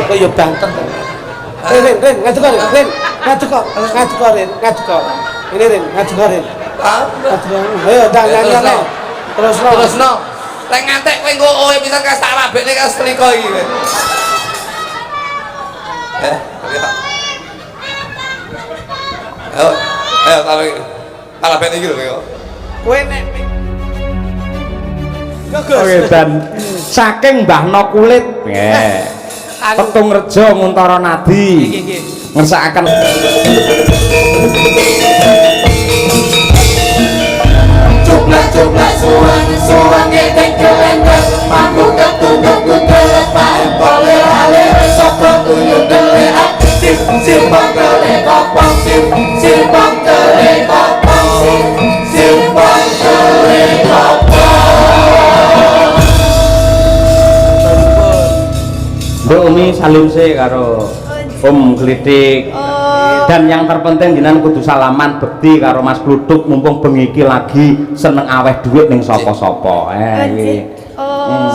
kok ya banter. Ren, ngadu kok, Ren. Ngadu kok. Ini Ren, ngadu kok, Ren. Ayo, ndang nyanyi. Terusno. Lek ngantek kowe engko oe pisan kas tak rabekne kas triko iki. Ayo tak rabekne iki lho kowe. Kowe nek Oke, dan saking Mbah No Kulit nggih. Petung Rejo Nguntara Nadi. Ngersakaken Cupla suang gedeng kelengger Mampu ketunduk kutelet Pahem pole hale Sopro tuyuk kele Simpang kele kopong Simpang kele kopong Simpang kele kopong Mbak Umi salim sih karo Om Glidik. Dan yang terpenting jenengan kudu salaman bekti karo Mas Gluduk mumpung bengi iki lagi seneng aweh duit ning sapa-sapa. Iki.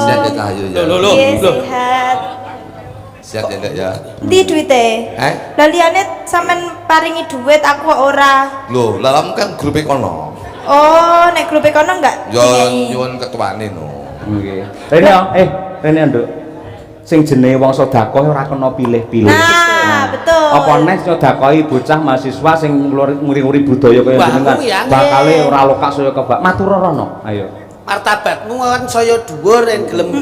Sehat ya ayo ya. Lho. Sehat. Sehat ya ya. Ndi duite? Lah liyane sampean paringi duit aku kok ora. Lho, lah kamu kan grupe kono. Oh, nek grupe kono enggak? Yo nyuwun ketuane no. Nggih. Rene Nduk. Sing jenenge wong sedekah ora kena pilih-pilih. Nah, betul. Apa neh sedekahi bocah mahasiswa sing nguri-nguri budaya kaya jenengan. Bakale ora lokak saya kebak. Matur rono. Ayo. martabatmu kan saya dhuwur yen gelem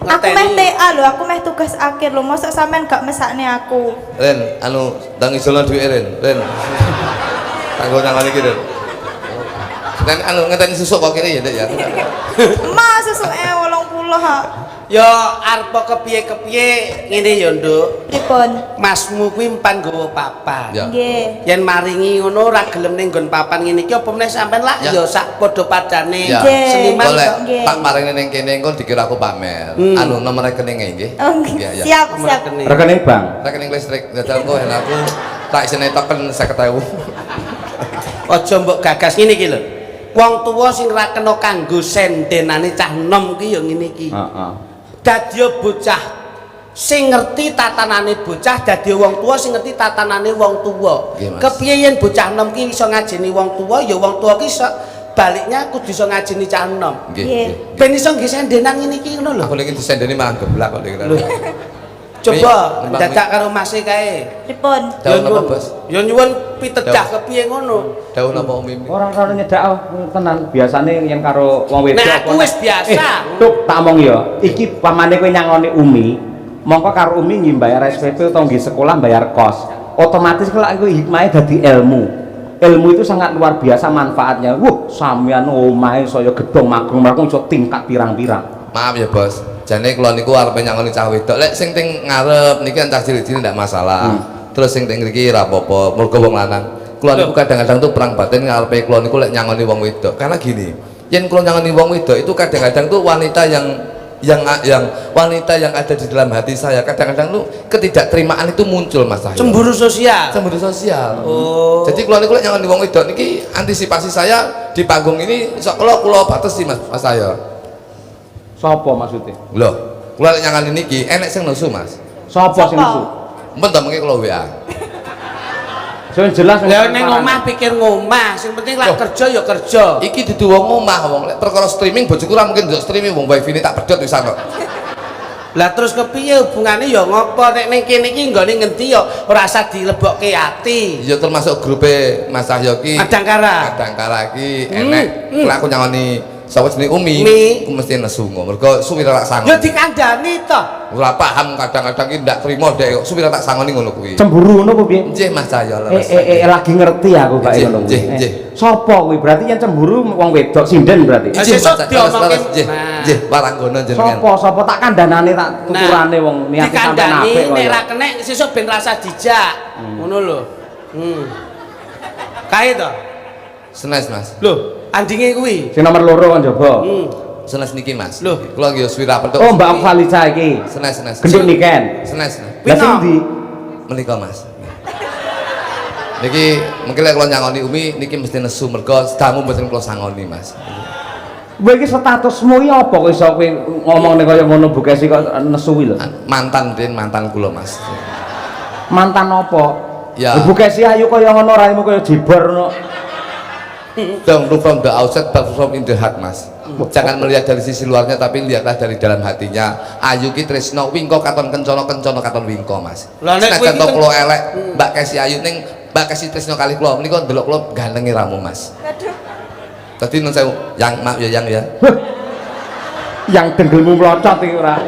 aku meh TA lho, aku meh tugas akhir lho, mosok sampean gak mesakne aku. Ren, anu ndang isolno duwe Ren. Tanggo nang iki Ren. Dan anu ngenteni susuk kok kene ya Dek ya. Mas susuke 80 ha. Ya arep kepiye-kepiye ngene ya Nduk. Pripun? Masmu kuwi mpan nggawa papan. Nggih. Yen maringi ngono ora gelem ning nggon papan ngene iki apa meneh sampean lak ya sak padha padane seniman kok. Tak paringi ning kene engko dikira aku pamer. Anu nomor rekeninge nggih. Siap. Rekening bank. Rekening listrik. Dadal engko yen aku tak isine token 50.000. Aja mbok gagas ngene iki lho. Wong tuwa sing ra kena kanggo sendenane cah nom ki ya ngene iki. Heeh. Dadi bocah sing ngerti tatanane bocah, dadi wong tua sing ngerti tatanane wong tuwa. Kepiye yen bocah nom ki iso ngajeni wong tuwa, ya wong tuwa ki iso baliknya kudu iso ngajeni cah nom. Nggih. Ben iso nggih sendenan ngene iki ngono lho. Aku lagi disendeni malah geblak kok dikira. Coba dadak karo Mas kae. Pripun? Daun apa, Bos? Ya nyuwun pitedah kepiye ngono. Daun apa Umi? Ora nyedak tenan. Biasane yen karo wong wedok nek aku wis biasa. Tuk tak omong ya. Iki pamane kowe nyangoni Umi, mongko karo Umi nggih bayar SPP utawa nggih sekolah bayar kos. Otomatis kalau aku hikmahe dadi ilmu. Ilmu itu sangat luar biasa manfaatnya. Sampeyan omahe saya gedhong magung iso tingkat pirang-pirang. Maaf ya Bos, jane kula niku arepe nyangoni cah wedok. Lek sing teng ngarep niki cah cilik-cilik ndak masalah. Terus sing teng mriki ra apa-apa, mergo wong lanang. Kula niku kadang-kadang tuh perang batin ngarepe kula niku lek nyangoni wong wedok. Karena gini, yen kula nyangoni wong wedok itu kadang-kadang tuh wanita yang wanita yang ada di dalam hati saya kadang-kadang tuh ketidakterimaan itu muncul Mas Cahyo. Cemburu sosial. Oh. Jadi kula niku lek nyangoni wong wedok niki antisipasi saya di panggung ini sok kula batesi Mas Cahyo. Sopo maksudnya? Loh, kula lek nyangani niki enek sing nesu Mas. Sopo sing nesu? Mun ta mengke kula WA. Sing jelas lha ning omah pikir ngomah, sing penting lek kerja ya kerja. Iki dudu wong omah wong lek perkara streaming bojoku ora mungkin ndelok streaming wong wifi ini tak pedhot pisan kok. Lah terus kepiye hubungane ya ngopo nek ning kene iki nggone ngendi ya ora usah dilebokke ati. Ya termasuk grupe Mas Cahyo ki. Kadangkara ki enek lek aku nyangoni sapa jenenge Umi, aku mesti nesu mergo suwi ra tak sangon. Ya dikandani to. Ora paham kadang-kadang ki ndak trimo dek kok suwi ra tak sangoni ngono kuwi. Cemburu ngono apa piye? Nggih Mas Cahyo. Lagi ngerti aku kok ngono kuwi. Nggih. Sapa kuwi? Berarti yang cemburu wong wedok sinden berarti. Sesuk diomongke. Nggih, waranggono jenengan. Sapa tak kandhanane tak tuturane wong niat sampean apik kok. Nek ra kenek sesuk ben rasa dijak. Ngono lho. Kae to. Senes Mas. Lho, andinge kuwi. Sing nomor 2 kan jaba. Senes niki Mas. Lho, kula nggih suwi ra petuk. Oh, Mbak Falica iki. Senes. Genduk niken. Senes. Lah sing ndi? Menika Mas. Niki mungkin lek kula nyangoni Umi niki mesti nesu mergo sedamu mboten kula sangoni Mas. Kowe iki statusmu iki apa kok iso kowe ngomongne kaya ngono Bu Kesi kok nesuwi lho. Mantan Den, mantan kula Mas. Mantan apa? Ya. Bu Kesi ayu kaya ngono raimu kaya jibor ngono. Don't look from the outside but from in the heart Mas. Jangan melihat dari sisi luarnya tapi lihatlah dari dalam hatinya. Ayu ki tresno wingko katon kencana katon wingko Mas. Nek contoh kula elek Mbak Kesi Ayu ning Mbak Kesi tresno kali kula menika ndelok kula gantenge ramu Mas. Aduh. Tadi nun sewu, yang maaf ya yang ya. Yang denggelmu mlocot iki ora.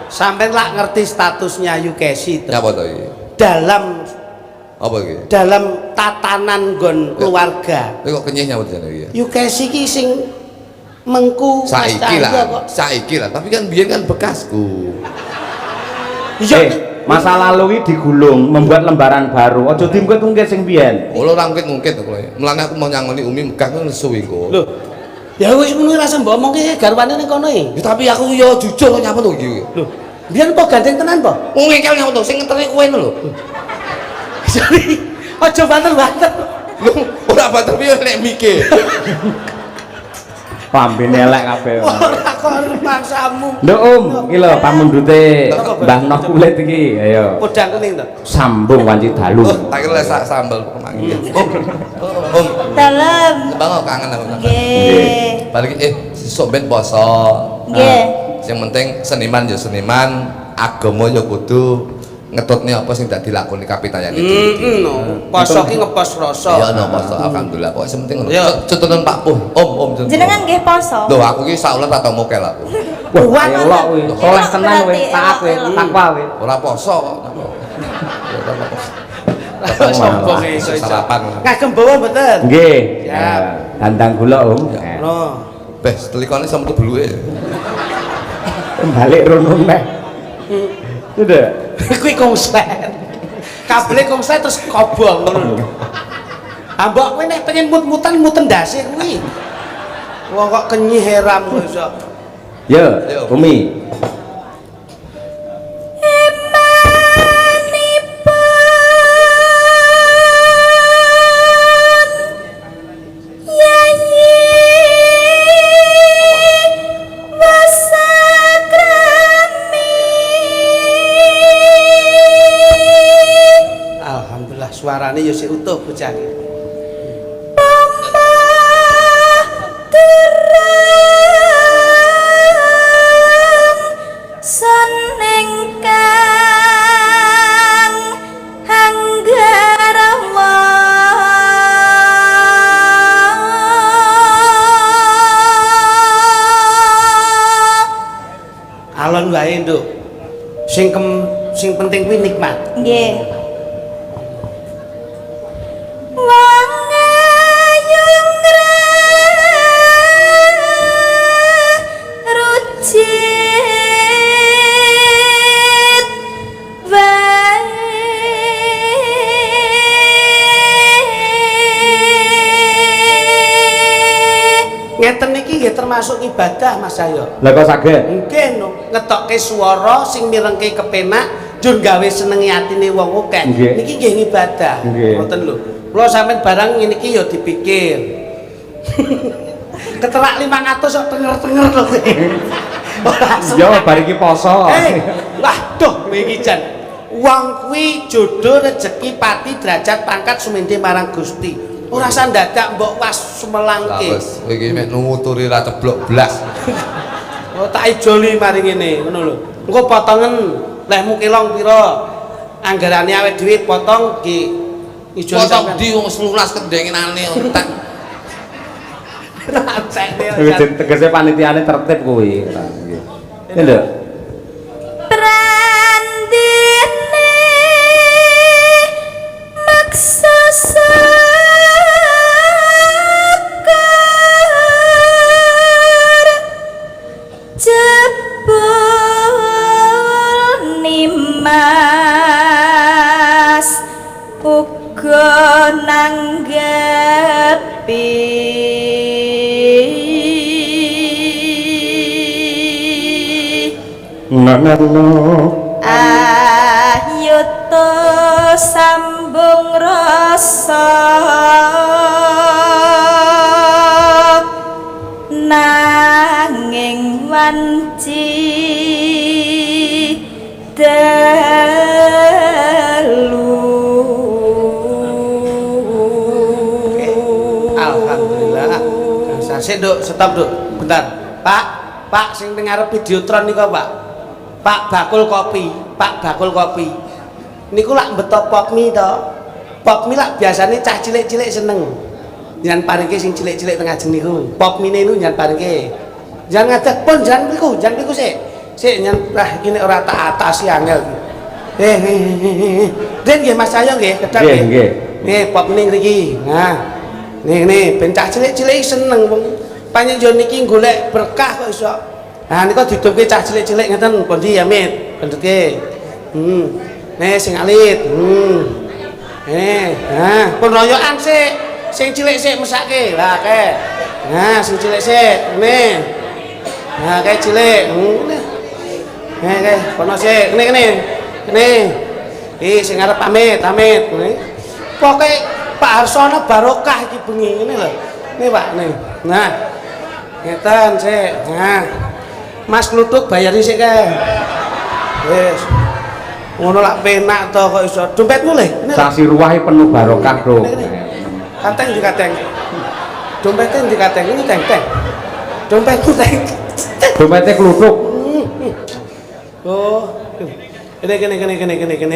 Sampai lak ngerti statusnya Ayu Kesi itu. Apa to iki? Dalam Apa iki? dalam tatanan nggon keluarga. Iki kok kenyih nyawut jane iki. Ayu Kesi ki sing mengku Saiki lah, tapi kan biyen kan bekasku. Masa lalu iki digulung membuat lembaran baru. Aja diungkit-ungkit sing biyen. Ora ngungkit to kowe. Mulane aku mau nyangoni Umi megah kan nesu iku. Lho. Ya wis ngono rasa mbok omongke garwane ning kono iki. Ya tapi aku yo jujur kok nyapa to iki. Lho, biyen kok gandeng tenan po? Wong ngkel nyapa to sing ngeteri kowe lho. Jadi aja banter-banter. Lho, ora bater piye nek mikir. Pambene elek kabeh. Ora kok maksamu. Nduk iki lho pamundhute Mbah Noh Kulit iki. Ayo. Podang kuning to. Sambung wanci dalu. Tak kira sak sambel kok mangi. Dalam. Bang kok kangen aku. Nggih. Balik sesuk ben poso. Nggih. Sing penting seniman ya seniman, agama ya kudu ngetutne apa sing dak dilakoni kapitayan itu. Poso ki ngepos rasa. Ya no poso alhamdulillah kok sing penting ngono. Ya. Cetunen Pak Puh. Om Jenengan nggih poso. Lho aku ki saulen ora tau mokel aku. Wah, elok kowe. Soleh tenan kowe, taat kowe, takwa kowe. Ora poso kok. Sombong iso iso. Sarapan. Kagem bawa mboten. Nggih. Siap. Dandang gula Om. Ngono. Bes telikane sama tuh bluke. Balik rono neh. Sudah. Kuwi konslet. Kabele konslet terus kobong ngono lho. Ah mbok kowe nek pengen mut-mutan muten ndase kuwi. Wong kok kenyih heram kok iso. Yo, Umi. Alhamdulillah suarane ya sik utuh bocah iki. Alon wae nduk. Sing penting kuwi nikmat. Nggih. Ngeten iki nggih termasuk ibadah Mas Ayo. Lah kok saged? Nggih no, ngetokke swara sing mirengke kepenak, njur gawe senengi atine wong akeh. Niki nggih ibadah. Ngoten lho. Kula sampean barang ngene iki ya dipikir. Keterak 500 kok tenger-tenger lho kowe. Yo bar iki poso. Waduh kowe iki jan. Wong kuwi jodoh rezeki pati derajat pangkat sumende marang Gusti. Ora usah dadak mbok was sumelangke. Wis iki mek nuturi ra ceblok blas. Oh tak ijoli mari ngene ngono lho. Engko potongen lehmu kilong pira? Anggarane awake dhewe potong ki ijoli Potong di wong 11 kendengenane entek. Tegese panitiane tertib kuwi. Nggih. Lho. Ayo to sambung rasa wanci dalu. Alhamdulillah. Sasih Duk, stop Duk. Bentar. Pak, sing teng ngarep Videotron niku Pak. Pak bakul kopi. Niku lak beto pop mie to. Pop mie lak biasane cah cilik-cilik seneng. Jangan paringke sing cilik-cilik tengah ajeng niku. Pop mie niku jangan paringke. Jangan ngadeg pun jangan niku sik. Sik nyen iki nek ora tak atasi angel iki. Den nggih Mas Ayo nggih, kedap nggih. Nggih. Nggih, pop mie ngriki. Nah. Nih, ben cah cilik-cilik seneng wong panjenengan niki golek berkah kok iso. Nah niku didupke cah cilik-cilik ngeten pundi ya Mit, pendhetke. Nih sing alit. Nah, pun royokan sik. Sing cilik sik mesake. Lah kae. Nah, sing cilik sik. Nih. Nah, kae cilik. Nih kae kono sik. Nih. Sing arep pamit. Nih. Pokoke Pak Harsono barokah iki bengi ngene lho. Nih Pak, nih. Nah. Ngeten sik. Nah. Mas Kluthuk bayari sik kae. Wis. Ngono lak penak to kok iso. Dompetmu le. Sasi ruwahe penuh barokah, Bro. Kateng dikateng. Dompetnya dikateng ini teng. Dompetku teng. Dompetnya Kluthuk. Oh. Kene.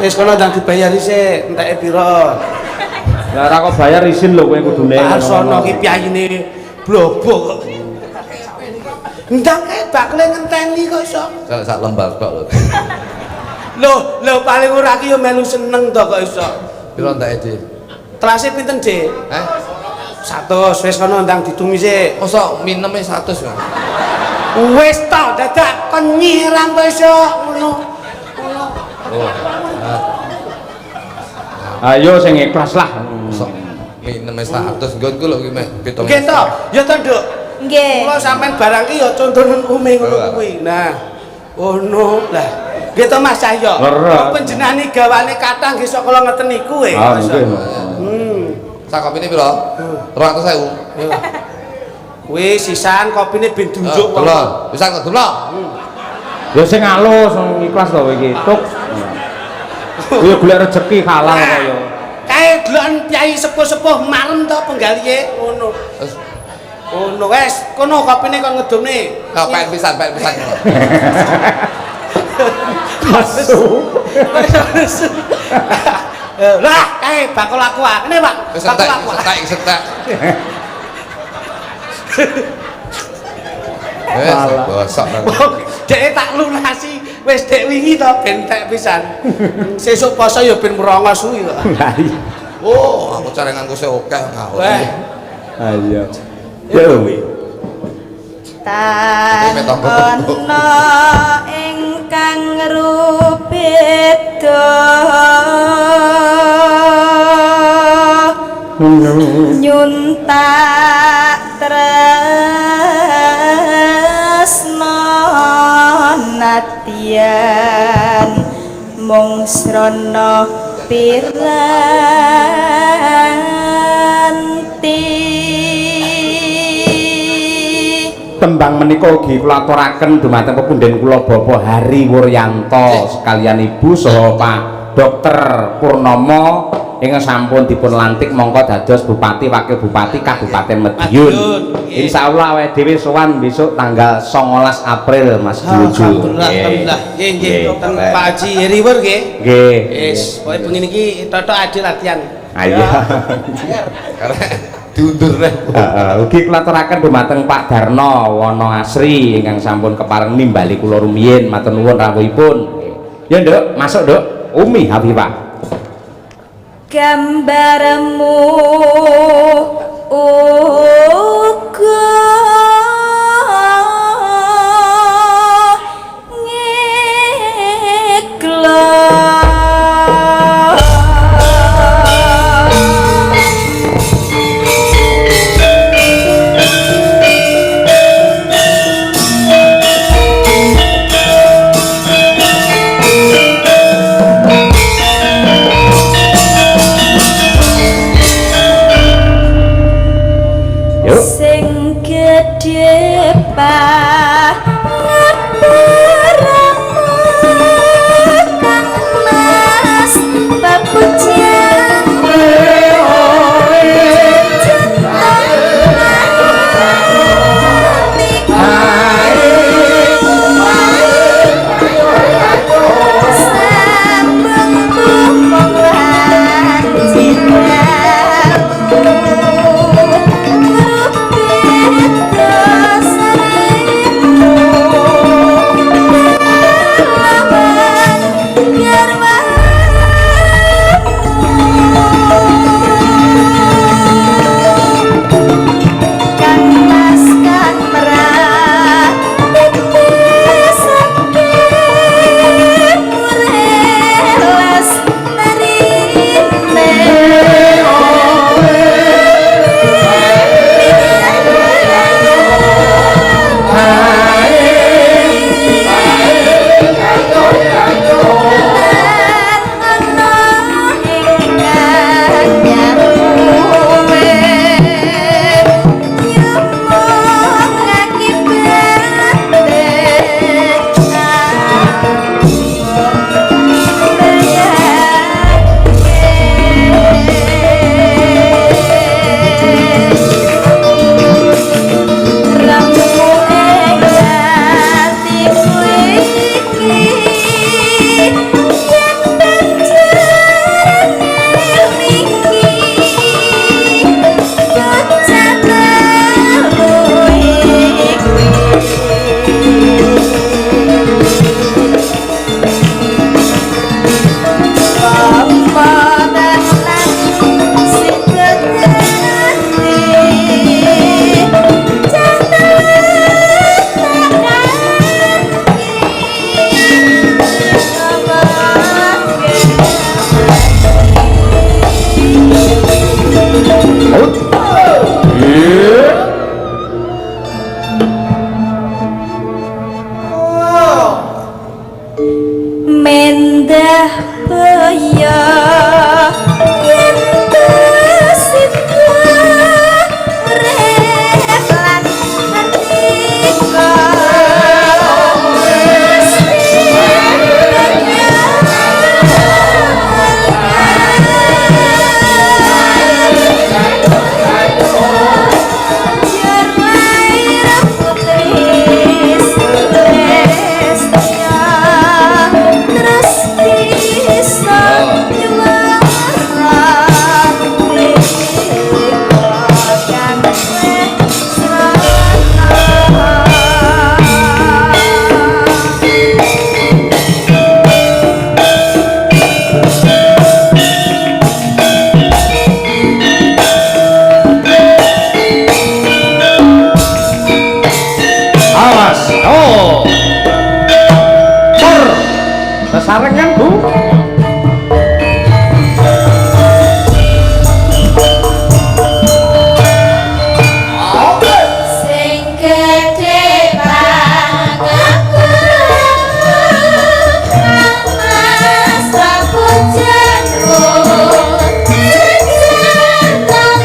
Wis kono ndang dibayari sik, enteke pira. Lah ora kok bayar isin lho kowe kudune. Pak Harsono ki piyayine blobok. Ndang kae bakle ngenteni kok iso. Sak lembar tok lho. Lho paling ora ki yo melu seneng to kok iso. Pira enteke, Dik? Telase pinten, Dik? 100 wis kono ndang ditumise. Mosok mineme 100 kan. Wis to dadak kenyiran kok iso ngono. Oh. Ayo sing ikhlas lah. Mosok mineme 100 nggonku lho ki mek 7. Nggih to, ya to, Nduk. Nggih. Kula sampean barang ki ya contohnen umi ngono kuwi. Nah. Ono lah. Nggih to Mas Cahyo. Panjenengane gawane kathah nggih sok kula ngeten niku nggih. Ah nggih. Sak kopine pira? 200.000. Kuwi sisan kopine ben dunjuk wong. Delok, bisa kok delok. Ya sing alus sing ikhlas to kowe iki. Tuk. Ya golek rezeki halal kok ya. Kae deloken piyai sepuh-sepuh marem to penggalihe ngono. Ngono wis, kono kopine kon ngedumne. Kok pengen pisan. Asu. Lah, kae bakul aku ah. Kene, Pak. Bakul aku. Setek. Wes bosok nang. Dek tak lunasi wis dek wingi to ben tek pisan. Sesuk poso ya ben merongos kuwi kok. Oh, aku carenganku sik akeh ngawur. Ayo. Yo. Tanana ingkang rubeda nyuntak tresna nadyan mung srana piranti. Tembang menika ugi kula aturaken dumateng pepundhen kula Bapak Hari Wuryanto sekalian Ibu saha Pak Dr. Purnomo ingkang sampun dipun lantik mongko dados Bupati Wakil Bupati Kabupaten Madiun. Insyaallah awake dhewe sowan besok tanggal 19 April Mas Juju. Alhamdulillah. Nggih, Pak Haji Heriwur nggih. Nggih. Wis, pokoke bengi niki totok adil latihan. Ayo. Karena diundur deh. Ugi kula aturaken dumateng Pak Darno Wono Asri ingkang sampun kepareng nimbali kula rumiyin matur nuwun rawuhipun. Ya, Nduk, masuk, Nduk. Umi Habibah. Gambarmu uga bahaya yen tersinta rep lan anika sarengan Bu. Sing gedhe Mas aku jenggot tanganiku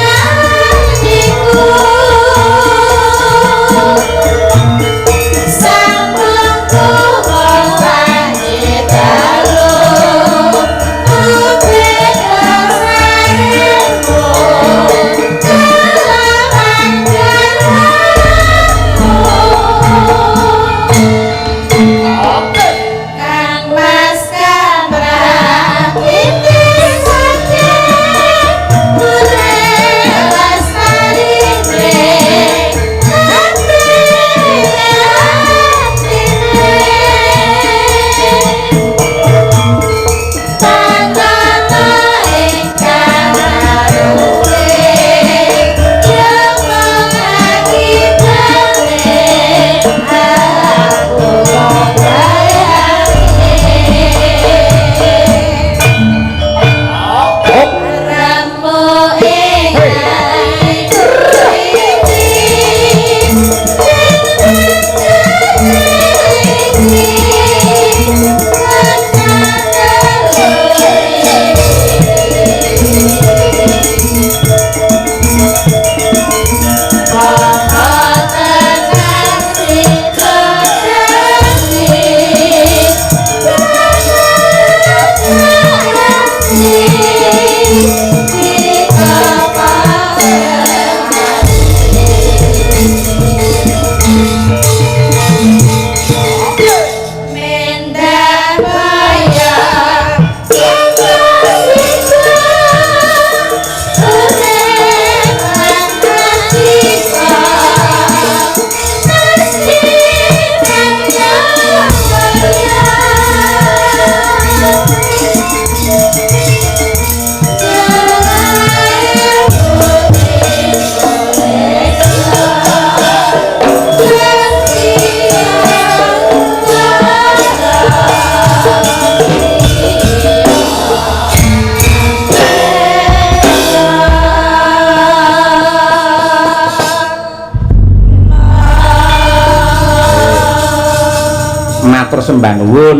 matur sembah nuwun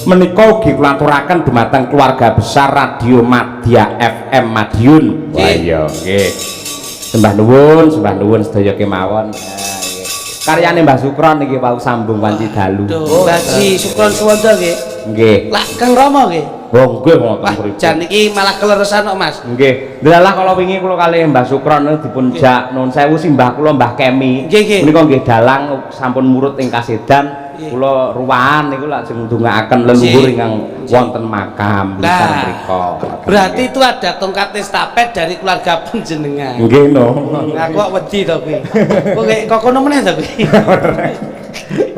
menika ugi kula aturaken dumateng keluarga besar Radio Madya FM Madiun. Wah iya nggih. Sembah nuwun sedaya kemawon. Karyane Mbah Sukron niki wau sambung wanci dalu. Mbah Ji Sukron Suwanda nggih. Nggih. Lah Kang Rama nggih. Oh nggih ngoten pripun. Jan iki malah keleresan kok Mas. Nggih. Delalah kala wingi kula kalih Mbah Sukron dipun jak nuwun sewu simbah kula Mbah Kemi. Menika nggih dalang sampun murut ing kasedan. Kula ruwahan niku lajeng ndongaaken leluhur ingkang wonten makam Nah, mriku. berarti itu ada tongkat estafet dari keluarga panjenengan. Nggih no. Aku kok wedi to kuwi. Kok kok kono meneh to kuwi.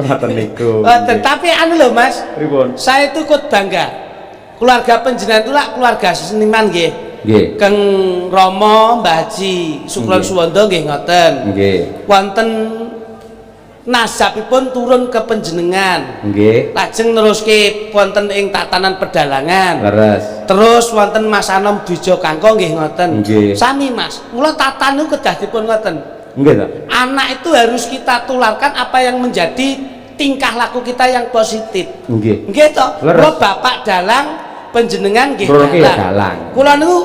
Ngoten niku. Tapi anu lho Mas. Pripun? Saya itu ikut bangga. Keluarga panjenengan itu lah keluarga seniman nggih. Nggih. Kang Rama, Mbah Haji Sukron Suwanda nggih ngoten. Nggih. Wonten nasabipun turun ke panjenengan. Nggih. Lajeng neruske wonten ing tatanan pedalangan. Leres. Terus wonten Mas Anom Dwija Kangko nggih ngoten. Nggih. Sami Mas. Mula tatan niku kedah dipun ngoten. Nggih to. Anak itu harus kita tularkan apa yang menjadi tingkah laku kita yang positif. Nggih. Nggih to. Leres. Kula bapak dalang, panjenengan nggih Kula ki dalang. dalang. Kula niku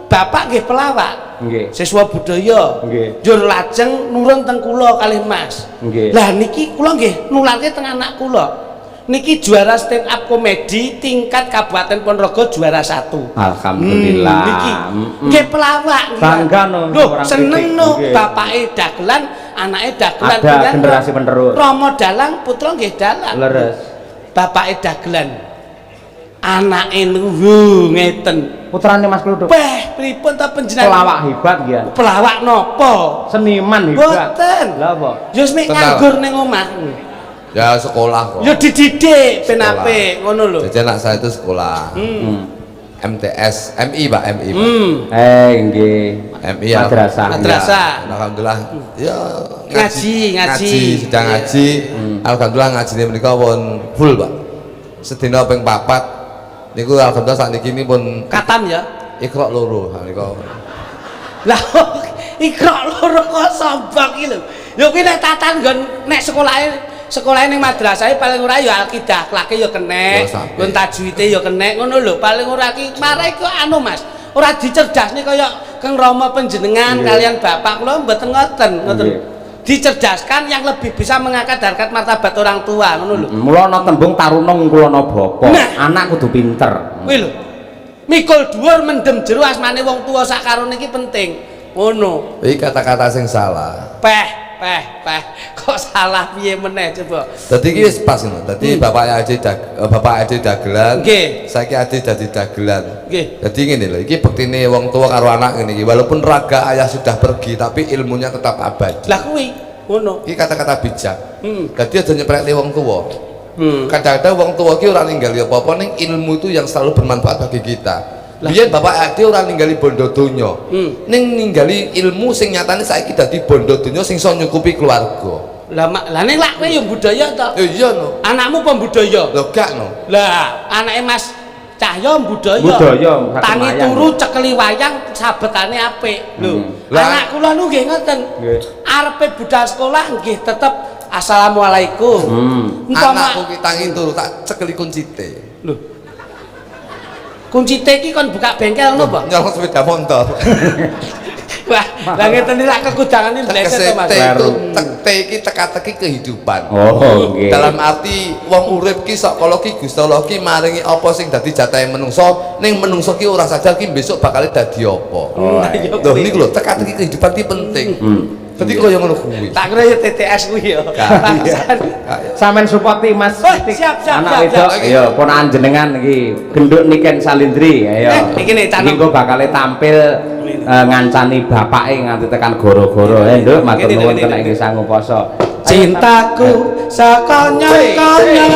bapak nggih pelawak. Nggih. Siswa budaya. Nggih. Njur lajeng nurun teng kula kalih Mas. Nggih. Lah niki kula nggih nularke teng anak kula. Niki juara stand up komedi tingkat Kabupaten Ponorogo juara 1. Alhamdulillah. Niki nggih pelawak nggih. Bangga no, Loh, orang seneng kritik. no Nggih. bapake dagelan, anake dagelan. Ada Pilihan generasi penerus. Romo dalang, putra nggih dalang. Leres. Bapake dagelan. Anake niku ngeten. Putrane Mas Kluduk. Peh, pripun ta panjenengan? Pelawak hebat ya. Pelawak napa? Seniman hebat. Boten. Lah apa? Ya wis mek Tenang. nganggur ning omah. Ya sekolah kok. Ya dididik ben Sekolah. apik ngono lho. Jadi anak saya itu sekolah. MTS, MI Pak, MI Pak. Nggih. MI ya. Madrasah. Madrasah. Alhamdulillah. Ya Ngaji. sedang ngaji. Alhamdulillah ngajine menika pun full, Pak. Sedina ping 4. Niku alhamdulillah saat niki pun Katam ya. Iqra loro menika. Lah ikra loro kok sombong iki lho. Ya kuwi nek tatan nggon nek sekolahe ning madrasahe paling ora ya akidah, akhlake ya kenek, Ya, sampe. nggon tajwide ya kenek ngono lho. Paling ora ki marai ku anu Mas. Ora dicerdasne kaya Kang Rama panjenengan kalian bapak kula mboten ngoten, ngoten. Nggih. Dicerdaskan yang lebih bisa mengangkat harkat martabat orang tua ngono lho. Mula ana tembung taruna ngkula ana bapa. Nah. Anak kudu pinter. Kuwi lho. Mikul dhuwur mendem jero asmane wong tuwa sak karone iki penting. Ngono. Iki kata-kata sing salah. Peh kok salah piye meneh coba. Dadi iki wis pas ngono. Dadi bapak Ade dagelan. Nggih. Saiki Ade dadi dagelan. Nggih. Jadi ngene lho, iki bektine wong tua karo anak ngene iki. Walaupun raga ayah sudah pergi, tapi ilmunya tetap abadi. Lah kuwi ngono. Iki kata-kata bijak. Hmm. Dadi aja nyeprek wong tua. Kadang-kadang wong tua ki ora ninggali apa-apa ning ilmu itu yang selalu bermanfaat bagi kita. Biyen bapak Ade ora ninggali bondo donya. Ning ninggali ilmu sing nyatane saiki dadi bondo donya sing iso nyukupi keluarga. Lah ning lak kowe ya budaya to. Iya no. Anakmu pembudaya. Lho gak no. Lah anake Mas Cahyo budaya. Budaya, Tangi wayang. turu cekeli wayang sabetane apik. Lho, Lah- anak kula nu nggih ngoten. Nggih. Arepe budal sekolah nggih tetep assalamualaikum. Anakku ki tangi turu tak cekeli kuncite. Lho. Kunci iki kon buka bengkel ngono apa? Nyolong sepeda motor. Wah, lah ngeten iki lak kekudangane bleset to Mas. Tekse itu tekte iki teka-teki kehidupan. Oh, nggih. Dalam arti wong urip ki sak kala ki Gusti Allah ki maringi apa sing dadi jatahe menungso, ning menungso ki ora sadar ki besok bakal dadi apa. iya. Lho niku lho teka-teki kehidupan ki penting. Dadi kaya ngono kuwi. Tak kira ya TTS kuwi ya. Sampeyan support Mas Oh, Titik. siap, Anak siap, wedok siap. ya ponakan jenengan iki genduk Niken Salindri ayo. Iki nih, canem. Iki kok bakal tampil ngancani bapake nganti tekan goro-goro. Nduk matur Gini, nuwun gini, kena gini. iki sangu poso. Cintaku sakonyong-konyong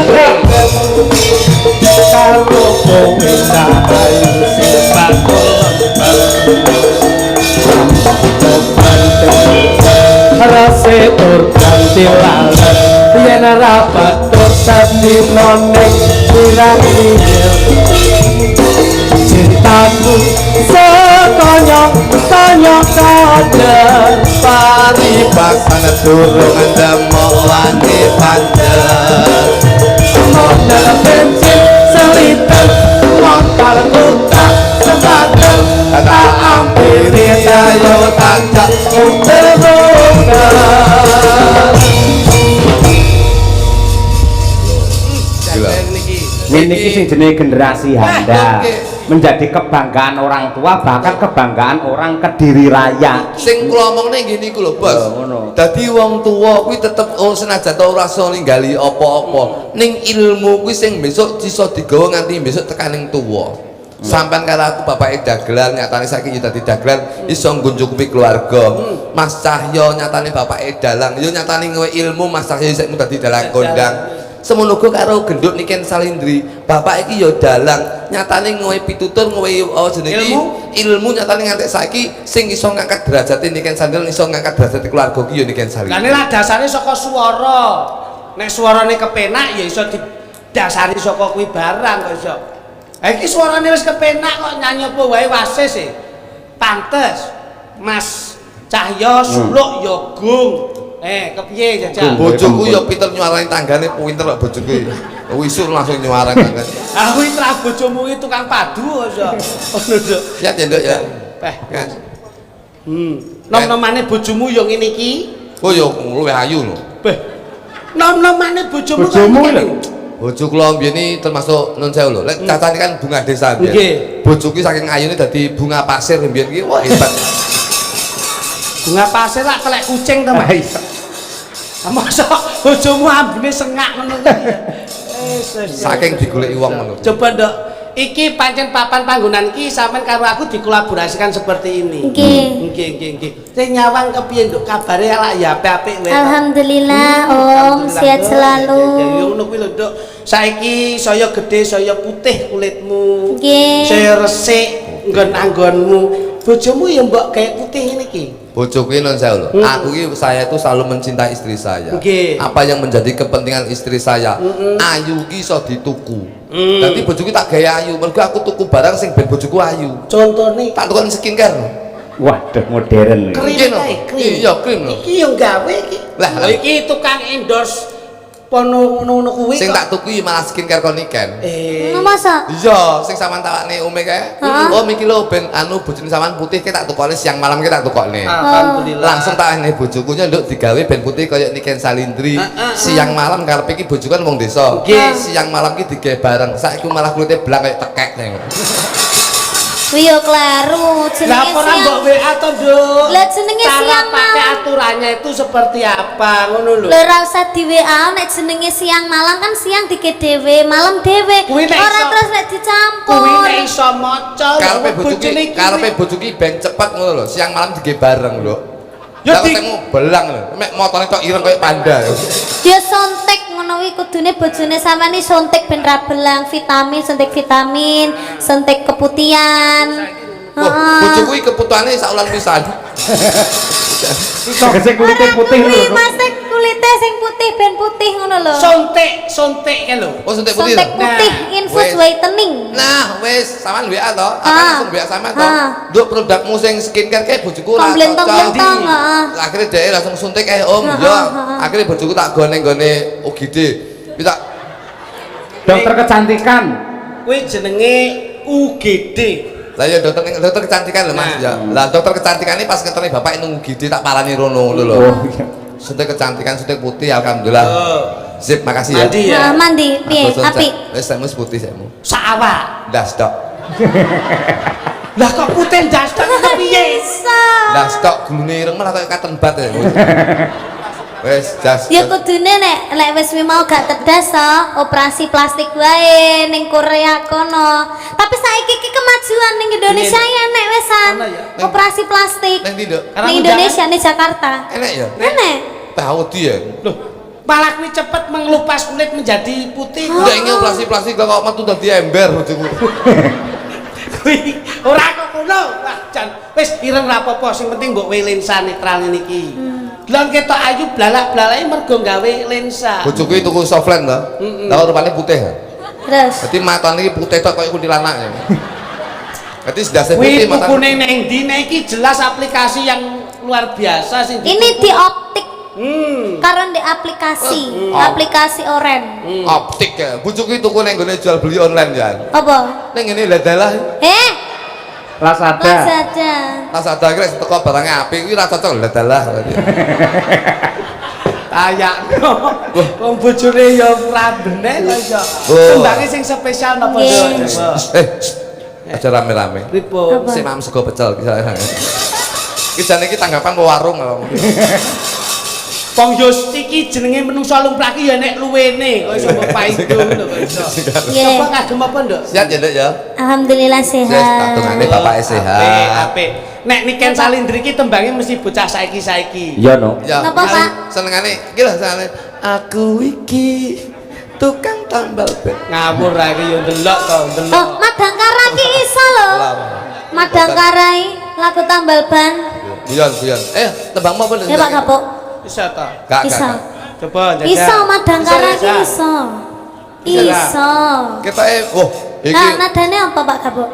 karo kowe sahayu sing bakul rase tur kanthi lalat yen ora batur sadina ning pirang-pirang cintaku sekonyong-konyong kader Paribasana durung ndemok wani panjer. modal bensin seliter motor kutak sepadan tak ampiri Ayo tajak muter-muter. Gila. Ini sing jenenge generasi Handa. oke. Menjadi kebanggaan orang tua, bahkan kebanggaan orang Kediri Raya. Sing kula omongne ngene iku lho, Bos. ngono. Dadi wong tuwa kuwi tetep senajan ta ora iso ninggali apa-apa. Ning ilmu kuwi sing besok iso digawa nganti besok tekaning tuwa. Sampeyan karo aku bapake dagelan, nyatane saiki yo dadi dagelan iso ngguncukupi keluarga. Mas Cahyo nyatane bapake dalang, yo nyatane kowe ilmu Mas Cahyo sik dadi dalang kondang. Semono uga karo genduk Niken Salindri, bapak iki ya dalang, nyatane ngowe pitutur ngowe jenenge ilmu nyatane nganti saiki sing iso ngangkat derajate Niken Salindri, iso ngangkat derajate keluarga ki ya Niken Salindri. Lah nek dasare saka swara. Nek swarane kepenak ya iso didasari saka kuwi barang kok iso. Ha iki swarane wis kepenak kok nyanyi apa wae wasis e. Pantes Mas Cahyo suluk ya gung. kepiye jajal? Bojoku ya pinter nyuarani tanggane, pinter kok bojoku. Wisuk langsung nyuarani tanggane. Ah kuwi tra bojomu iki tukang padu kok. Ngono, Nduk. Siap ya, Nduk ya. Kan. Nom-nomane bojomu yo ngene iki. Oh ya luwih ayu lho. Beh. Nom-nomane bojomu Bojomu lho. Bojo kula mbiyen iki termasuk nun sewu lho. Lek cacane kan bunga desa mbiyen. Nggih. Bojoku saking ayune dadi bunga pasir mbiyen iki. Wah hebat. Bunga pasir lak kelek kucing to, Mas. Masa bojomu ambune sengak ngono kuwi. Saking digoleki wong ngono. Coba Nduk, iki pancen papan panggonan iki sampean karo aku dikolaborasikan seperti ini. Nggih. Sing nyawang kepiye Nduk? Kabare lak ya apik-apik wae. Alhamdulillah Om, sehat selalu. Ya ngono kuwi lho Nduk. Saiki saya gedhe, saya putih kulitmu. Nggih. Saya resik nggon-anggonmu. Bojomu ya mbok kayak putih ngene iki. Bojoku non sewu lho. Aku iki saya itu selalu mencintai istri saya. Nggih. Apa yang menjadi kepentingan istri saya? Ayu ki iso dituku. Dadi bojoku tak gaya ayu. Mergo aku tuku barang sing ben bojoku ayu. Contone Tak tukon skincare. Waduh modern. krim Iya, no. kae, krim. Iya, krim lho. Iki yo gawe iki. Lah, Lho, iki tukang endorse pono ngono kuwi. Sing kok. tak tuku malah skincare koniken. Ngono masa? Iya, sing sampean takane umi kae. Oh, iki lho ben anu bojone sampean putih ki tak tukone siang malam ki tak tukone. Alhamdulillah. Langsung tak ene bojoku nduk digawe ben putih kaya Niken Salindri. Siang malam karepe iki bojo kan wong desa. Nggih. Siang malam ki digawe bareng. Saiki malah kulite blang kaya tekek ning. Kuwi yo kleru, jenenge Laporan siang. mbok WA to, Nduk. Lah, jenenge Cara siang pakai malam. aturannya itu seperti apa ngono lho. Lho ora usah di WA nek jenenge siang malam kan siang dike dhewe, malam dhewe. Kuwi nek Ora iso- terus nek dicampur. Kuwi nek iso maca lho, Karepe bojone bojoku iki. karepe bojoku ben cepet ngono lho. Siang malam digawe bareng lho. Ya Ya di- ketemu belang lho. Mek motone tok ireng kaya panda. Dia sontek ngono kuwi kudune bojone sampean iki sontek ben ra belang vitamin, suntik keputihan. Wah, bojoku iki keputuhane sak ulan pisan. Tegese kulite putih lho. Kuwi Mas tek kulite sing putih ben putih ngono lho. Sontek ke lho. Oh, suntik putih. Sontek lho. putih Nah, infus wes. whitening. Nah, wes sampean WA to, aku Ah. langsung WA sampean to. Ah. Nduk produkmu sing skincare kae bojoku ora Komplentong-komplentong, cocok. heeh. Akhirnya dhek langsung suntik kae Om. Heeh, Ya, heeh. akhirnya bojoku tak gone-gone UGD. Kita Dokter kecantikan. Kuwi jenenge UGD. lah ya dokter kecantikan lho Mas. Nah. Ya. Lah dokter kecantikan ini pas ketemu bapak nang UGD tak parani rono ngono lho. Oh iya. Suntik kecantikan, suntik putih alhamdulillah. Oh. Sip, makasih ya. Mandi ya. Nah, mandi piye? Apik. Wis semu putih semu. Saawak. Dah stok. Lah kok putih ndas tak piye? Bisa. Dah stok gulune ireng malah kaya katen bat ya. Wes jas. Ya kudune nek wis mau gak tedas to, operasi plastik wae ning Korea kono. Tapi saiki iki kemajuan ning Indonesia ya nek wesan. Ono ya? Operasi plastik. Neng ndi, Nduk? Karena Ning Indonesia ning Jakarta. Enak ya? Enek. Tahu dia. Loh, malah kuwi cepet mengelupas kulit menjadi putih. Udah ini operasi plastik kok metu dadi ember bojoku. Kuwi ora kok ngono. Wah, jan wis ireng ra apa-apa, sing penting mbok we lensa netral ngene iki. Delon ketok ayu blalak-blalake mergo gawe lensa. Bojoku itu tuku softland to. Lah rupane putih. Terus. Dadi matane iki putih tok koyo kuntilanak ya. Dadi sedase Kuwi putih matane. tukune ning ndi? Nek iki jelas aplikasi yang luar biasa sing Ini di optik karena di aplikasi, Oh. aplikasi oren. Optik ya. Bojoku itu tuku ning gone jual beli online ya. Apa? Ning ngene ladalah. Lazada. Lazada. Lazada iki rek teko barangnya apik kuwi ra cocok ladalah. ayakno. Wong bojone ya randene kok iso. Oh. Tembange sing spesial napa Nggih. Nduk? Aja rame-rame. Pripun? Sik mam sego pecel iki jane iki tanggapan warung kok. Wong yo iki jenenge menungso lumrah ki ya nek luwene kok iso mbok paidung lho kok iso. Nggih. Coba kagem apa, Nduk? Siap ya, Nduk ya. Alhamdulillah Yes, sehat. tatungane bapak sehat. Apik, apik. Nek Niken Salindri ki tembange mesti bocah saiki-saiki. Iya no. Ya. Napa, Pak? Senengane iki lho senengane. Aku iki tukang tambal ban. Ngawur ra iki yo ndelok to, ndelok. Oh, Madangkara ki iso lho. Madangkara iki lagu tambal ban. Guyon. Tembangmu apa Nduk? Ya Pak Kapuk. Iso to. Gak. Iso. Coba jajal. Iso Madangkara ki Bisa. iso. Bisa. Iso. Ketoke oh iki Nah, nadane apa Pak Kapuk?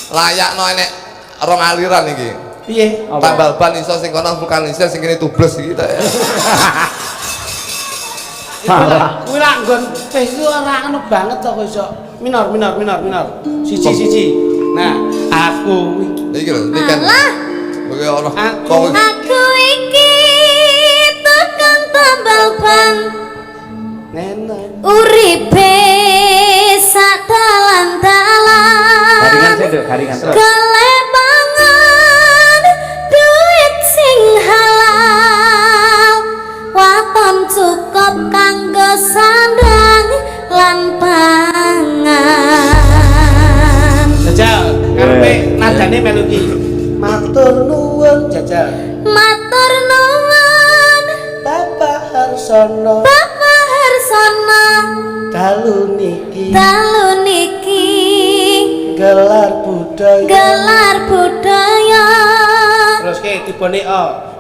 layakno enek rong aliran iki. Piye? Tambal ban iso sing kono vulkanisir sing kene tubles iki ta. Kuwi lak nggon iku ora anu banget to kok iso. Minor. Siji. Nah, aku Iki lho, iki kan. Oke ora. Aku iki tukang tambal ban nenek. uripe sak dalan-dalan Garingan sih, Duk, garingan terus. kelebangan duit sing halal waton cukup kanggo sandang lan pangan Jajal, ngarepe nadane melu iki. Matur nuwun Jajal. matur nuwun Bapak Harsono. Bapak Harsono Dalu niki gelar budaya terus ke tibone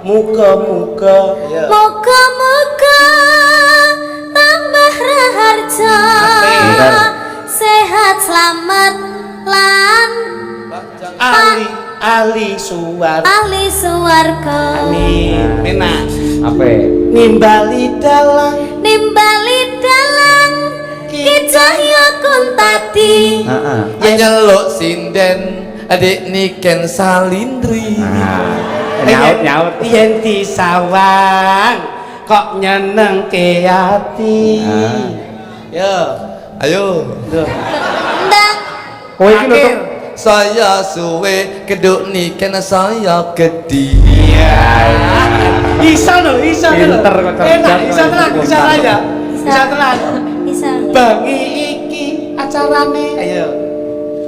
muga-muga ya moga-moga tambah raharja sehat selamat lan ahli suwarga ahli suwarga amin enak Apa? nimbali dalang Ki Cahya Kuntadi Heeh. Nyeluk sinden adik niken salindri. Nyaut. yen disawang kok nyenengke ati yo Ayo. ndak Kowe iki lho, Tuk. Saya suwe keduk niken saya gede. Iso lho. Pinter kok, cerdas Enak, kok. bisa aja. Bisa tenan. bisa Bengi iki acarane. Ayo.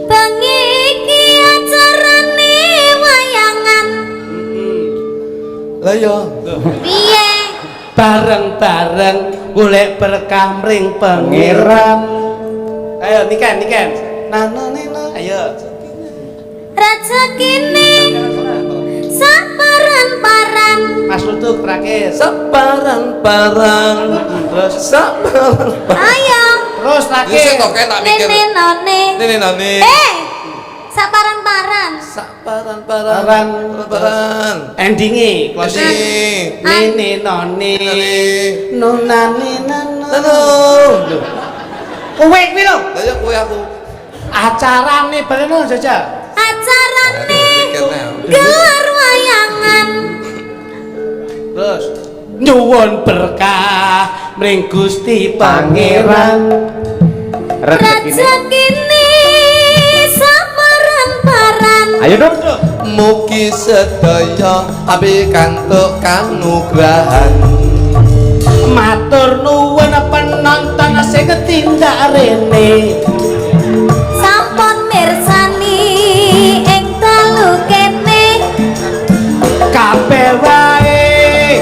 bengi iki acarane wayangan Lah yo. piye Bareng-bareng golek berkah mring pangeran. Ayo niken. Nana. Ayo. rezekine saparan-paran Mas Lutuk terakhir. Sabaran-baran. Terus ayo terus Iki terakhir. kok tak mikir. nene none Nene nane. saparan-paran Sabaran-baran. Endinge closing. Ini. Nene none. Nane. Nunane nana. Halo. Kowe kuwi lho. Lah yo kowe aku. Acarane baleno jajal. acarane Mikirnya. gelar wayangan Terus nyuwun berkah mring Gusti Pangeran. Rezekine. rezekine saparan-paran Ayo, Duk. Mugi sedaya pikantuk kanugrahan. Matur nuwun penonton sing tindak rene. sampun mirsani ing dalu kene Kabeh wae.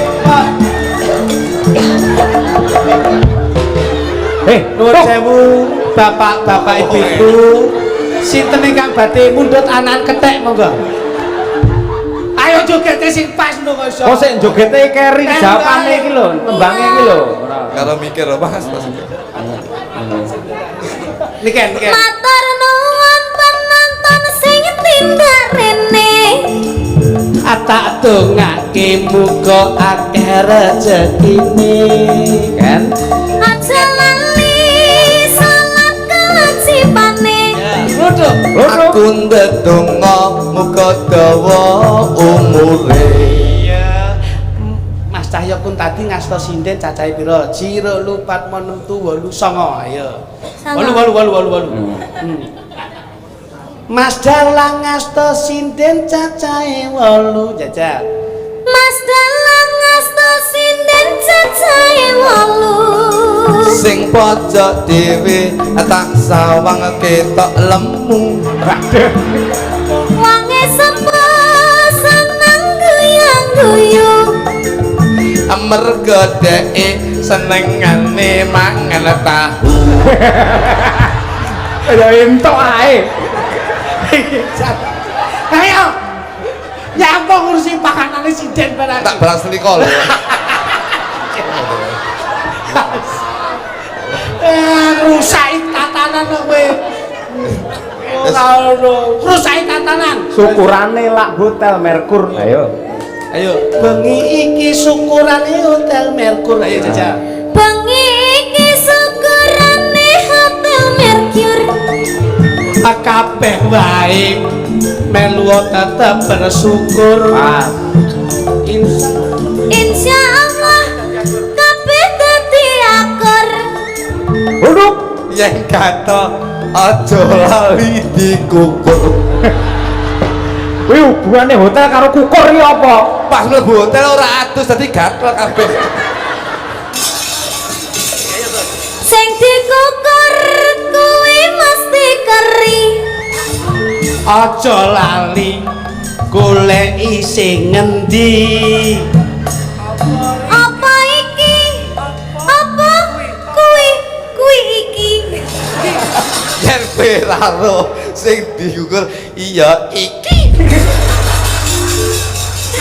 Nuwun Tuk. sewu bapak-bapak ibu-ibu. Sinten ingkang badhe mundhut anan kethek monggo. Ayo jogete sing pas lho kok iso. Kok sik jogete keri jawabane iki lho, tembange iki lho. Karo mikir Mas. Niken. matur nuwun penonton sing tindak rene Atak dongake muga akeh rezekine. Kan? aja lali salat kewajibane Lho. Aku ndedonga muga dawa umure. Iya. Mas Cahya Kuntadi ngasta sinden cacahe pira? 0 4 6 7 8 ayo. 8. Mas Dalang ngasta sinden cacahe 8 jajal. Mas Dalang ngasta sinden cacahe 8 Sing pojok dhewe tak sawang ketok lemu. wange sepuh seneng guyang-guyu Mergo dheke senengane mangan tahu. Ya entuk ae. Ayo. Ya apa ngurusi pakanane sinden barang. Tak balas seliko lho. Rusak tatanan kok kowe. ora ono. Rusak tatanan. Syukurane lak Hotel Merkur. Ayo. Ayo, bengi iki syukurane Hotel Merkur. Ayo jajal. Bengi iki syukurane Hotel Merkur. Kabeh wae melu tetep bersyukur. Pas. Insya Allah kabeh dadi akur. Duduk. Yen kata aja lali dikukur. Kuwi hubungane hotel karo kukur iki apa? Pas mlebu hotel ora adus dadi gatel kabeh. Sing dikukur kuwi mesti keri. Aja lali goleki sing ngendi. Apa iki? Apa kuwi? Kuwi iki. Yen kowe ra ro sing dikukur iya iki.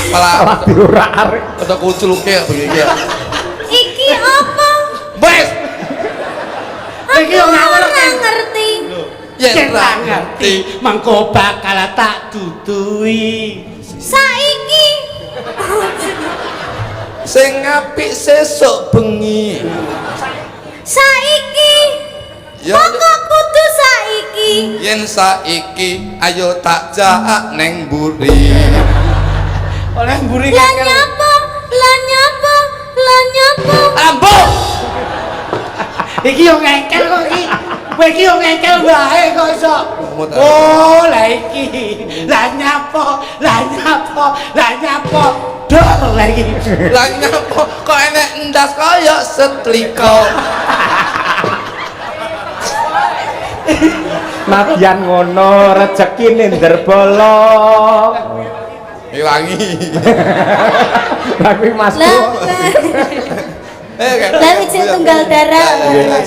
Salah Malah diurak-arik. ada kuculuke begini ya. Iki apa? Wes, Iki yo ngawur Ora ngerti. yen ra ngerti ngerti mengko bakal tak dudui. Saiki sing apik sesuk bengi. saiki Ya pokok kudu saiki. yen saiki ayo tak jak neng mburi. Oleh mburi Lah kakel. nyapa? Lah nyapa? Lah nyapa? Ambo. Iki yo ngekel kok iki. Kowe iki yo ngekel wae kok iso. Muter. Oh, lah iki. Lah nyapo? Lah nyapo? Lah nyapo? Dor lagi. Lah nyapa kok enek endas kaya setrika. Nadyan ngono rezekine nderbolong. Iwangi. Lah kuwi Mas. Lah Kan? lah wijil tunggal darah.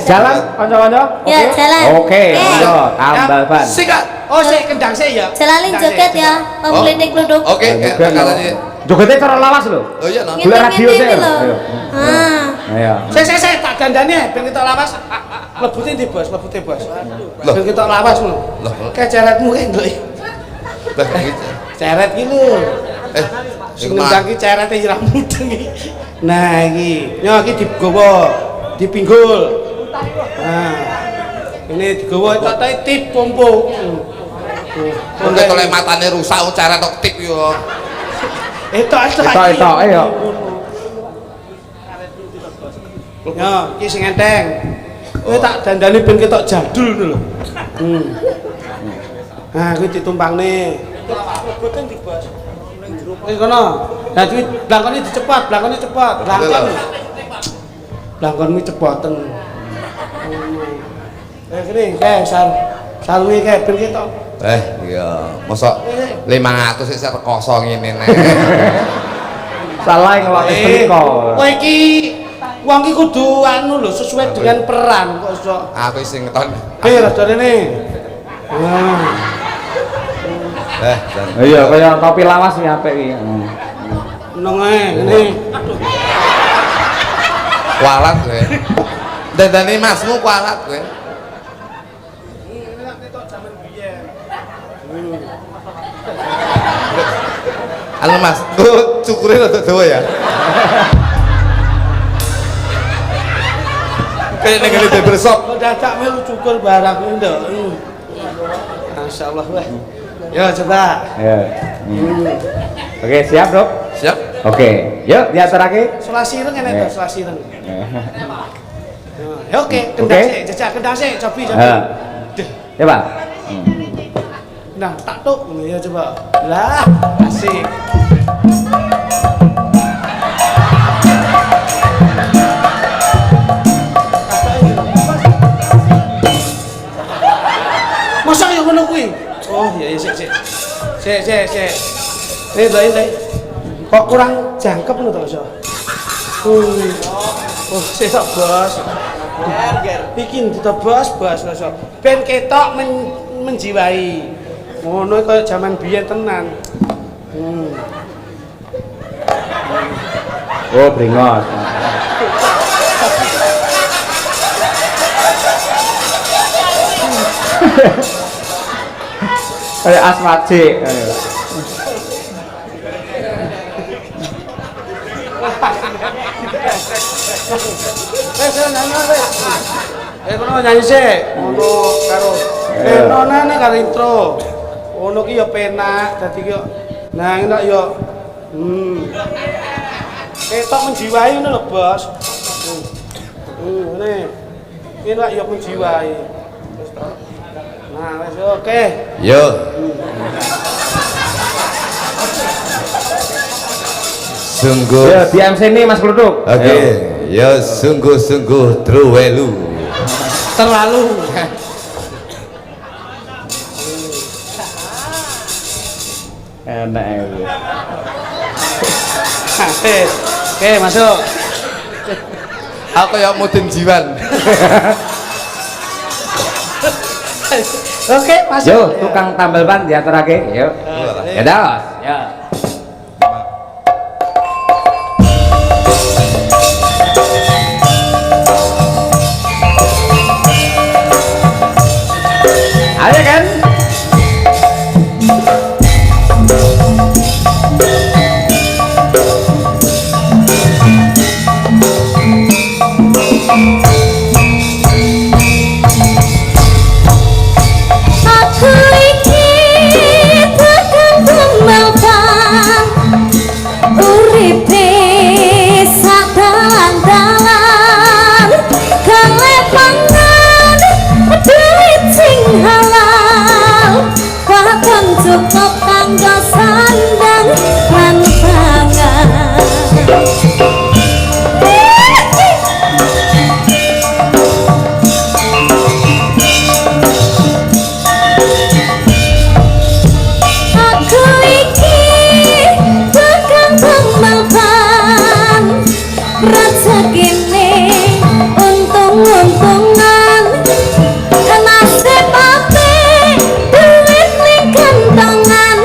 Jalan kanca-kanca? Ya, jalan. Oke, Oke. ayo tambal ban. Sikat. Oh, sik kendang sik ya. Jalalin joget ya, Oh. pemblitik kluduk. Oke, Joget, kata no. dia. Jogetnya cara lawas lho. Oh iya, no. Gula radio sih. Ngintip-ngintip lho. Ayo. Ah. Ayo. Sik tak dandane ben kita lawas. Lebutin di bos, lebutin bos. Loh. Ben kita lawas lho. Loh. Kayak ceretmu kayak nduk. Lah gitu. Ceret iki lho. Sing iku mah. ngendang ki cerete ira mudeng iki. Nah iki, yo iki digowo, dipinggul. Nah. Ini digowo tok tip pompo. Mungkin oleh matanya rusak, cara tok tip yo. Etok. Etok, ayo. Ya, iki sing enteng. Kowe tak dandani ben ketok jadul ngono lho. Nah, kuwi ditumpangne. Lebutin di bos. Ning jero. Wis kono. Lah kuwi blangkone dicepat, blangkone cepat. Blangkon. Blangkonmu cepaten. Kene, sarunge kae ben ketok. Iya, mosok 500 sik rekoso ngene nek. Salah ngeloki setrika. Kowe iki wong iki kudu anu lho sesuai dengan peran kok iso. Aku sing ngeton. Rada rene. Nah. Dan Iya, kaya topi lawas iki apik iki. Nang ae ngene. kualat kowe. Dandane masmu kualat kowe. Halo Mas, tuh cukurin rada dawa ya. Kayak negeri barbershop. Kok dadak melu cukur barang nduk. Masyaallah wah. Yo coba. Ya. Oke, siap, Dok? Siap? Oke, yuk diaturake. Selasi ireng enek to, selasi ireng. Ya oke, Oke. kendang sik, jejak kendang sik, cobi. Ya, Pak. Nah, tak tuk ngono ya coba. Lah, asik. Masa yang ngono kuwi? Oh, iya sik. Sik. Ini. Kok kurang jangkep ngono to, So? Oh, sik tok, Bos. Bikin ditebas So. Ben ketok menjiwai. Ngono kaya zaman biyen tenan. Oh, bringos. kayak aswaje. Kono nyanyi sik, ngono karo penonane karo intro. Ngono ki ya penak, dadi ki nah enak ya. Ketok menjiwai ngono lho, Bos. Ngene. Enak ya menjiwai. Nah, wis oke. Yo. Sungguh. Ya, di MC ini Mas Kluduk. Oke. Ya sungguh-sungguh truwelu. Terlalu. Enak ya. Oke, masuk. Aku yang mudin jiwan. Oke, masuk. Yo, tukang tambal ban diaturake. Yo. Ya dos. Ya. Ada kan? Aku iki tekan pembawa uripe sadalan-dalan kalepangan duit sing halal bahkan cukup kanggo sandang lan pangan. Aku iki tekan pembawa rezekine untung-untungan nasib apik duit ning kantongan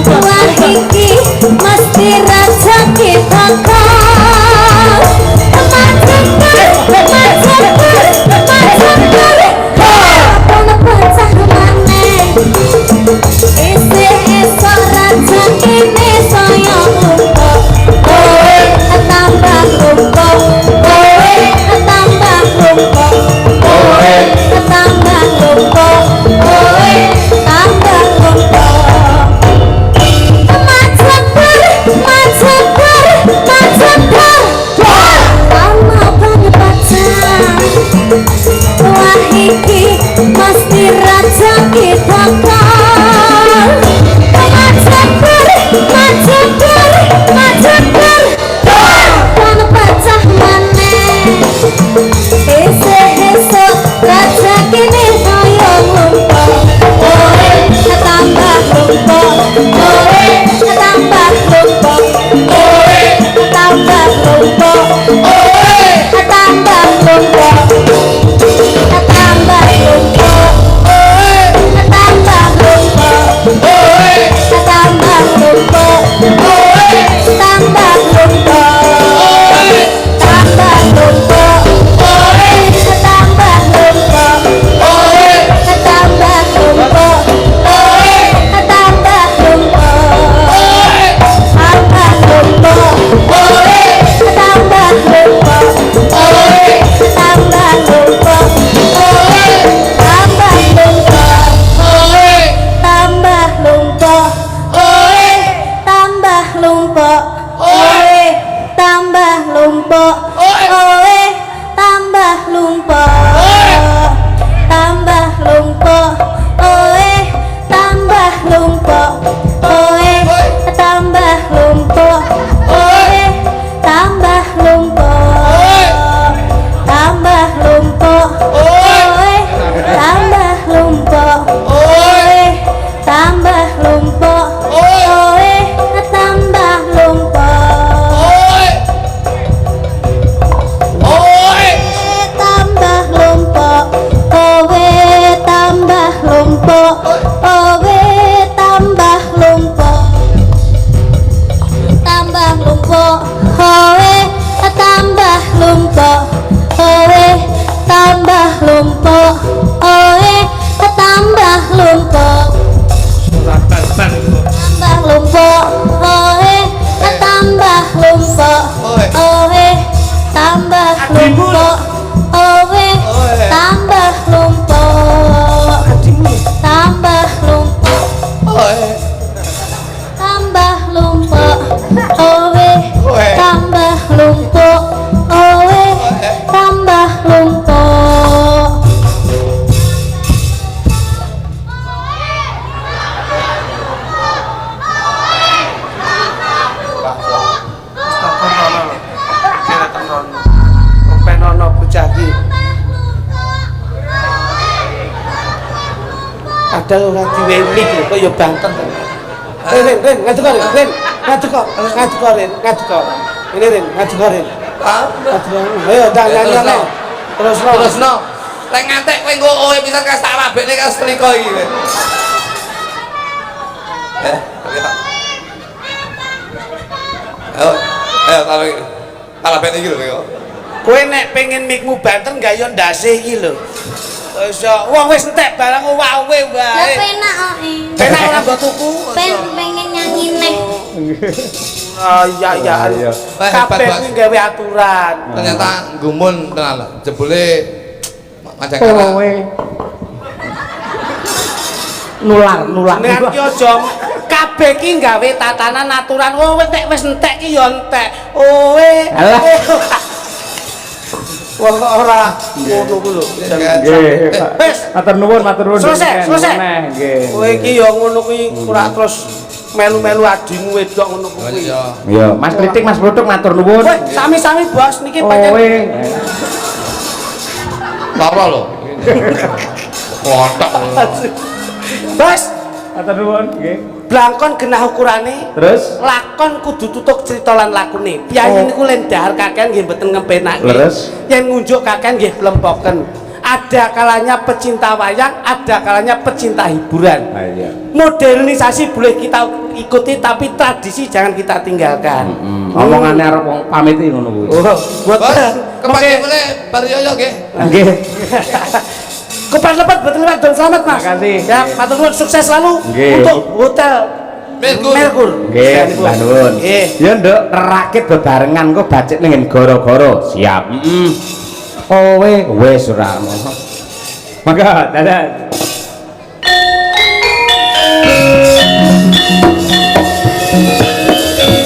Wah iki mesti rezeki bakal Kono pecah maneh Isi esok rezekine saya lupa Kowe tambah lupa Kowe tambah lupa Kowe tambah lupa Kowe tambah lupa Wah iki mesti rezeki bakal majebar kono pecah maneh esuk rezekine saya lupa kowe tambah lupa kowe tambah lupa kowe tambah lupa kowe tambah lupa Ada orang diwelik lho kaya Banten. Ren, ngadu kok, Ren. Ngadu kok. Ini Ren, ngadu kok, Ren. Ayo, nyanyi. Terusno. Lek ngantek kowe engko oe pisan kas tak rabekne kas selika iki. Ayo tak rabekne iki lho. Kowe nek pengen mikmu Banten gak yo ndase iki lho. Wong wis entek barang wae wae. Lah penak kok. Penak ora mbok tuku. Pengen nyanyi neh. Iya. Kabeh kuwi gawe aturan. Ternyata gumun tenan. Jebule majakara. Kowe nular. Nek yo aja kabeh ki gawe tatanan aturan. Wong wis entek ki yo entek. Alah. Wong kok ora ngono ku lho. Nggih. Matur nuwun. Selesai. Nggih. Kowe iki ya ngono kuwi ora terus melu-melu adimu wedok ngono kuwi. Iya, Mas Kritik, Mas Brodok matur nuwun. Kowe sami-sami Bos niki pancen. Kowe Lara lho. Kotak. Bos, matur nuwun, nggih. blangkon genah ukurane. Terus Lakon kudu tutuk cerita lan lakune. Piyayi niku len dahar kakean nggih mboten ngempenake. Leres. Yen ngunjuk kakean nggih plempoken. ada kalanya pecinta wayang, ada kalanya pecinta hiburan. Iya. Modernisasi boleh kita ikuti, tapi tradisi jangan kita tinggalkan. Omongannya arep wong pamit iki ngono kuwi. Oh, buat Bos, kepake boleh Barioyo nggih. Nggih. Kupat lepat, betul lepat, dan selamat mas. Makasih. Ya, matur nuwun, sukses selalu Nggih. untuk hotel Merkur. Nggih, mbah nuwun. Nggih. Ya nduk, rakit bebarengan kok bacet ning goro-goro. Siap. Kowe wis ora ngono. Mangga, dadah.